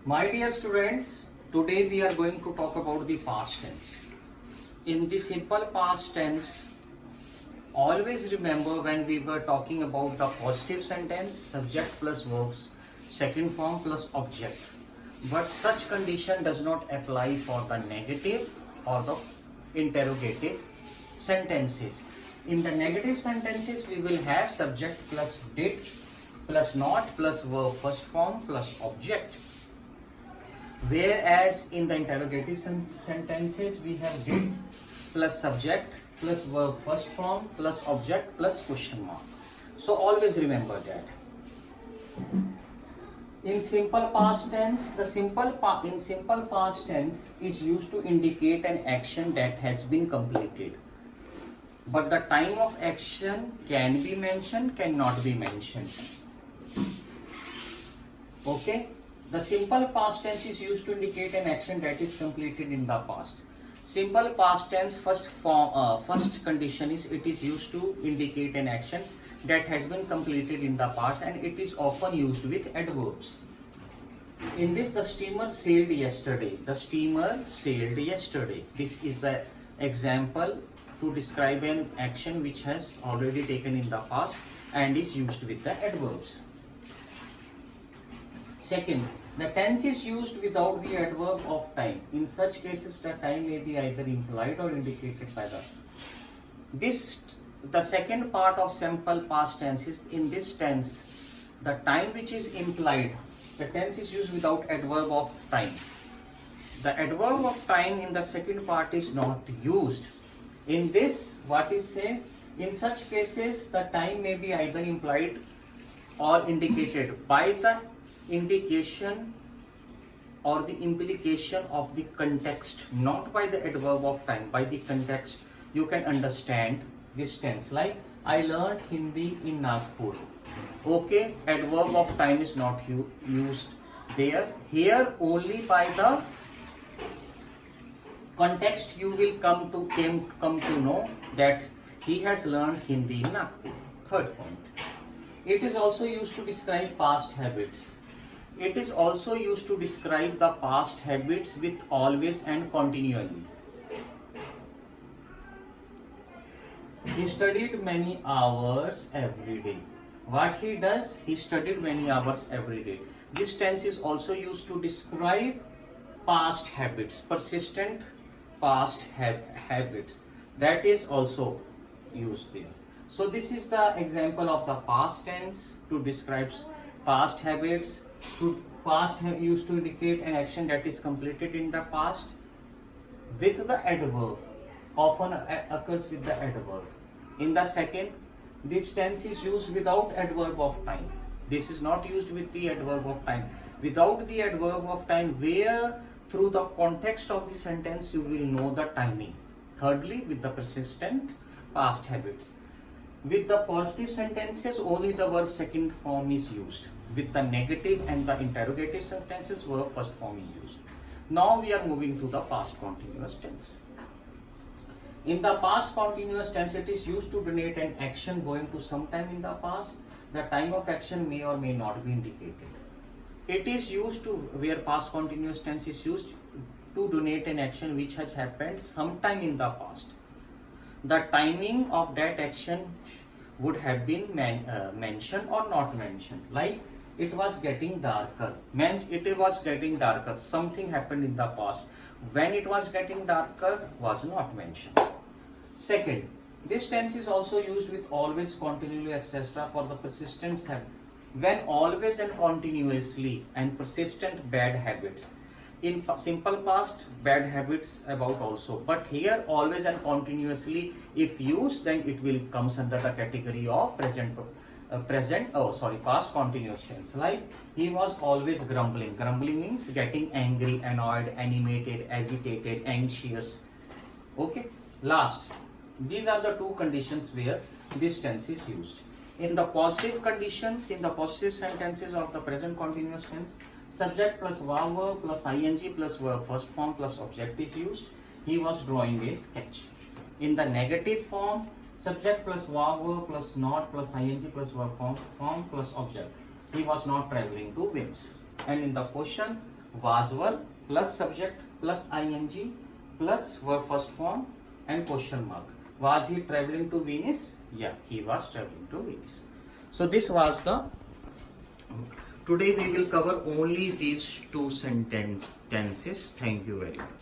My dear students, today we are going to talk about the past tense. In the simple past tense, always remember when we were talking about the positive sentence, subject plus verbs, second form plus object. But such condition does not apply for the negative or the interrogative sentences. In the negative sentences, we will have subject plus did plus not plus verb first form plus object. Whereas in the interrogative sentences, we have did plus subject plus verb first form plus object plus question mark. So always remember that. In simple past tense, the simple past tense is used to indicate an action that has been completed. But the time of action can be mentioned, cannot be mentioned. Okay? The simple past tense is used to indicate an action that is completed in the past. Simple past tense first condition is it is used to indicate an action that has been completed in the past, and it is often used with adverbs. In this, the steamer sailed yesterday. The steamer sailed yesterday. This is the example to describe an action which has already taken in the past and is used with the adverbs. Second, the tense is used without the adverb of time. In such cases, the time may be either implied or indicated by the second part of simple past tense is in this tense, the time which is implied, the tense is used without adverb of time. The adverb of time in the second part is not used. In this, what it says, in such cases, the time may be either implied or indicated by the indication or the implication of the context, not by the adverb of time, by the context. You can understand this tense, like I learned Hindi in Nagpur. Okay, adverb of time is not used there. Here only by the context you will come to know that he has learned Hindi in Nagpur. Third point, it is also used to describe past habits. It is also used to describe the past habits with always and continually. He studied many hours every day. What he does, he studied many hours every day. This tense is also used to describe past habits, persistent past habits. That is also used there. So this is the example of the past tense to describe past habits. Used to indicate an action that is completed in the past with the adverb, often occurs with the adverb. In the second, this tense is used without adverb of time. This is not used with the adverb of time. Without the adverb of time, where through the context of the sentence you will know the timing. Thirdly, with the persistent past habits. With the positive sentences, only the verb second form is used. With the negative and the interrogative sentences, verb first form is used. Now we are moving to the past continuous tense. In the past continuous tense, it is used to denote an action going to some time in the past. The time of action may or may not be indicated. It is used to, where past continuous tense is used to denote an action which has happened sometime in the past. The timing of that action would have been mentioned or not mentioned. Like it was getting darker, means it was getting darker. Something happened in the past. When it was getting darker was not mentioned. Second, this tense is also used with always, continually, etc. for the persistent habit. When always and continuously and persistent bad habits. In simple past, bad habits about also, but here always and continuously if used, then it will comes under the category of past continuous tense. Like he was always grumbling. Grumbling means getting angry, annoyed, animated, agitated, anxious. Okay, last, these are the two conditions where this tense is used. In the positive conditions, in the positive sentences of the present continuous tense, subject plus verb plus ing plus verb first form plus object is used. He was drawing a sketch. In the negative form, subject plus verb plus not plus ing plus verb form plus object. He was not traveling to Venice. And in the question, Was verb plus subject plus ing plus verb first form and question mark. Was he traveling to Venus? Yeah, he was traveling to Venus. So this was the. Today we will cover only these two sentences. Thank you very much.